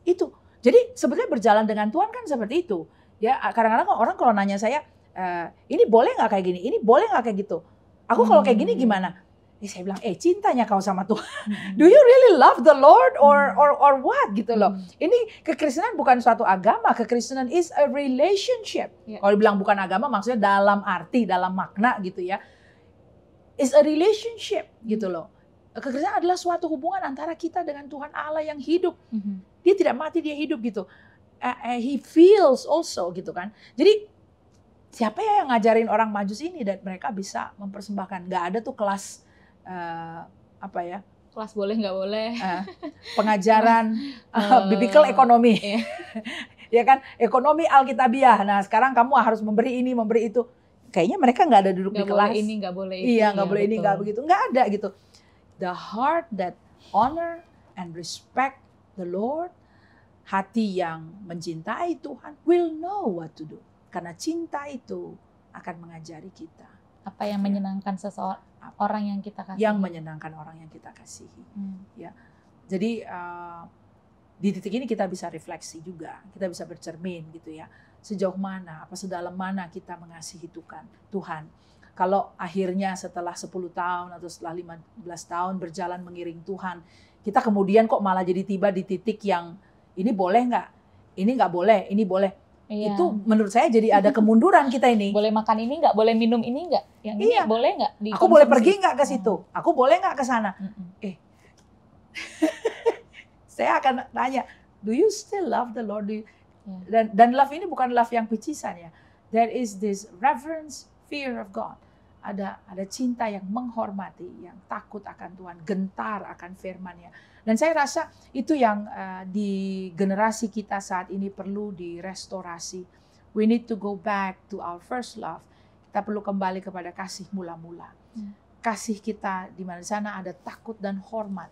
Itu. Jadi sebenarnya berjalan dengan Tuhan kan seperti itu. Ya, kadang-kadang orang kalau nanya saya, ini boleh nggak kayak gini? Ini boleh nggak kayak gitu? Aku kalau kayak gini gimana? Saya bilang, cintanya kau sama Tuhan. Do you really love the Lord or what gitu loh. Ini kekristenan bukan suatu agama, kekristenan is a relationship. Kalau dibilang bukan agama maksudnya dalam arti, dalam makna gitu ya. Is a relationship gitu loh. Kekristenan adalah suatu hubungan antara kita dengan Tuhan Allah yang hidup. Dia tidak mati, dia hidup gitu. He feels also gitu kan. Jadi siapa ya yang ngajarin orang Majus ini dan mereka bisa mempersembahkan? Gak ada tuh kelas kelas boleh nggak boleh, pengajaran biblical ekonomi, ya kan, ekonomi Alkitabiah. Nah sekarang kamu harus memberi ini, memberi itu. Kayaknya mereka nggak ada duduk di kelas. Ini nggak boleh itu. Iya nggak boleh ini, nggak begitu, nggak ada gitu. The heart that honor and respect the Lord, hati yang mencintai Tuhan will know what to do. Karena cinta itu akan mengajari kita. Apa yang menyenangkan orang yang kita kasihi. Yang menyenangkan orang yang kita kasihi. Ya. Jadi di titik ini kita bisa refleksi juga, kita bisa bercermin gitu ya. Sejauh mana, sedalam mana kita mengasihi Tuhan. Kalau akhirnya setelah 10 tahun atau setelah 15 tahun berjalan mengiring Tuhan, kita kemudian kok malah jadi tiba di titik yang ini boleh nggak, ini nggak boleh, ini boleh. Iya. Itu menurut saya jadi ada kemunduran kita ini. Boleh makan ini nggak, boleh minum ini nggak, yang ini boleh nggak? Aku boleh pergi nggak ke situ? Aku boleh nggak ke sana? Saya akan tanya, do you still love the Lord? Dan love ini bukan love yang picisan ya. There is this reverence, fear of God. Ada cinta yang menghormati, yang takut akan Tuhan, gentar akan firman-Nya. Dan saya rasa itu yang di generasi kita saat ini perlu direstorasi. We need to go back to our first love. Kita perlu kembali kepada kasih mula-mula. Kasih kita di mana sana ada takut dan hormat,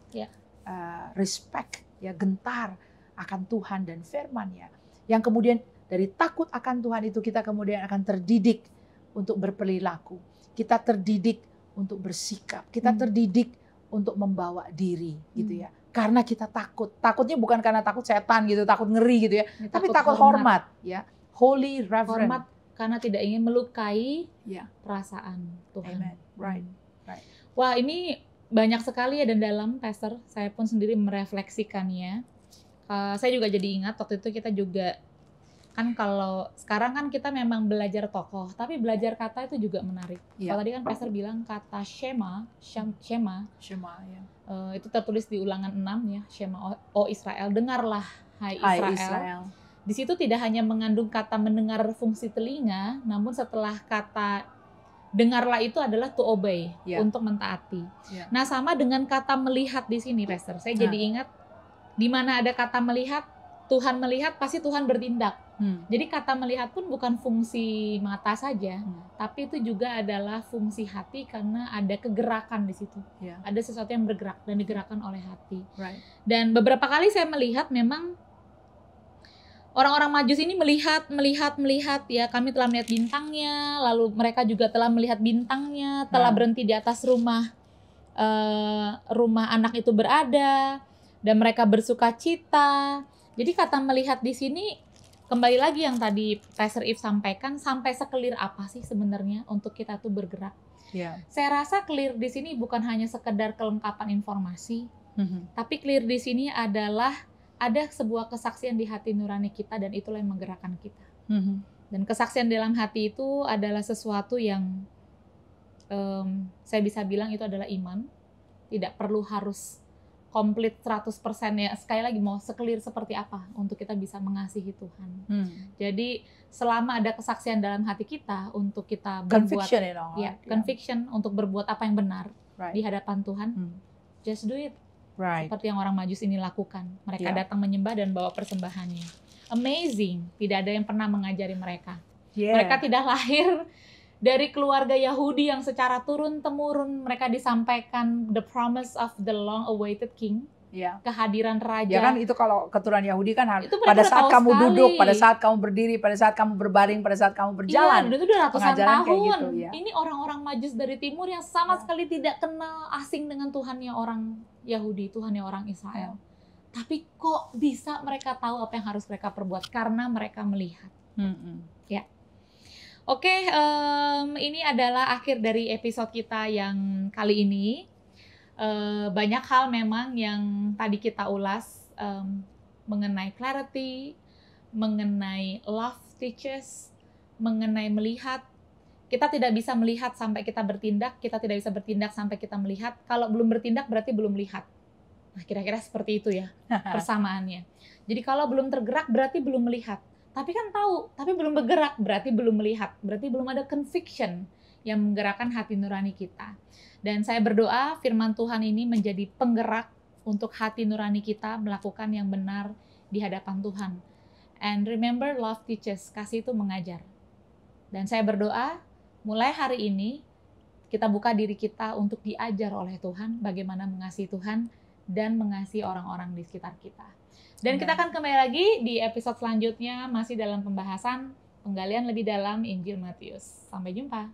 respect, ya gentar akan Tuhan dan firman-Nya. Yang kemudian dari takut akan Tuhan itu kita kemudian akan terdidik untuk berperilaku. Kita terdidik untuk bersikap. Kita terdidik untuk membawa diri, gitu ya. Karena kita takut. Takutnya bukan karena takut setan gitu, takut ngeri gitu ya. Tapi takut hormat, ya. Holy reverent. Hormat karena tidak ingin melukai perasaan Tuhan. Amen. Right. Wah, ini banyak sekali ya dan dalam, Pastor. Saya pun sendiri merefleksikannya. Saya juga jadi ingat waktu itu kita juga kan kalau sekarang kan kita memang belajar tokoh, tapi belajar kata itu juga menarik. Kalau tadi kan Pastor bilang kata Shema ya. Itu tertulis di Ulangan 6 ya, Shema o Israel, dengarlah hai Israel. Di situ tidak hanya mengandung kata mendengar fungsi telinga, namun setelah kata dengarlah itu adalah to obey, untuk mentaati. Nah, sama dengan kata melihat di sini, Pastor. Saya jadi ingat di mana ada kata melihat, Tuhan melihat, pasti Tuhan bertindak. Jadi kata melihat pun bukan fungsi mata saja, tapi itu juga adalah fungsi hati karena ada kegerakan di situ. Ada sesuatu yang bergerak dan digerakkan oleh hati. Dan beberapa kali saya melihat memang orang-orang Majus ini melihat ya, kami telah melihat bintangnya, lalu mereka juga telah melihat bintangnya, telah berhenti di atas rumah anak itu berada, dan mereka bersuka cita. Jadi kata melihat di sini kembali lagi yang tadi Pastor Yves sampaikan, sampai sekelir apa sih sebenarnya untuk kita tuh bergerak. Saya rasa clear di sini bukan hanya sekedar kelengkapan informasi, tapi clear di sini adalah ada sebuah kesaksian di hati nurani kita dan itulah yang menggerakkan kita. Dan kesaksian dalam hati itu adalah sesuatu yang saya bisa bilang itu adalah iman. Tidak perlu harus komplit 100% ya. Sekali lagi mau sekelir seperti apa untuk kita bisa mengasihi Tuhan. Jadi selama ada kesaksian dalam hati kita untuk kita berbuat conviction untuk berbuat apa yang benar di hadapan Tuhan, just do it. Seperti yang orang Majus ini lakukan. Mereka datang menyembah dan bawa persembahannya. Amazing. Tidak ada yang pernah mengajari mereka. Mereka tidak lahir dari keluarga Yahudi yang secara turun-temurun mereka disampaikan the promise of the long-awaited king, kehadiran raja. Ya kan itu kalau keturunan Yahudi kan pada saat kamu duduk, pada saat kamu berdiri, pada saat kamu berbaring, pada saat kamu berjalan. Itu udah ratusan tahun. Gitu, Ini orang-orang Majus dari timur yang sama sekali tidak kenal asing dengan Tuhannya orang Yahudi, Tuhannya orang Israel. Tapi kok bisa mereka tahu apa yang harus mereka perbuat? Karena mereka melihat. Ya. Oke, ini adalah akhir dari episode kita yang kali ini. Banyak hal memang yang tadi kita ulas mengenai clarity, mengenai love teaches, mengenai melihat. Kita tidak bisa melihat sampai kita bertindak, kita tidak bisa bertindak sampai kita melihat. Kalau belum bertindak berarti belum lihat. Nah, kira-kira seperti itu ya persamaannya. Jadi kalau belum tergerak berarti belum melihat. Tapi kan tahu, tapi belum bergerak, berarti belum melihat. Berarti belum ada conviction yang menggerakkan hati nurani kita. Dan saya berdoa firman Tuhan ini menjadi penggerak untuk hati nurani kita melakukan yang benar di hadapan Tuhan. And remember, love teaches, kasih itu mengajar. Dan saya berdoa, mulai hari ini, kita buka diri kita untuk diajar oleh Tuhan, bagaimana mengasihi Tuhan dan mengasihi orang-orang di sekitar kita. Dan kita akan kembali lagi di episode selanjutnya masih dalam pembahasan penggalian lebih dalam Injil Matius. Sampai jumpa.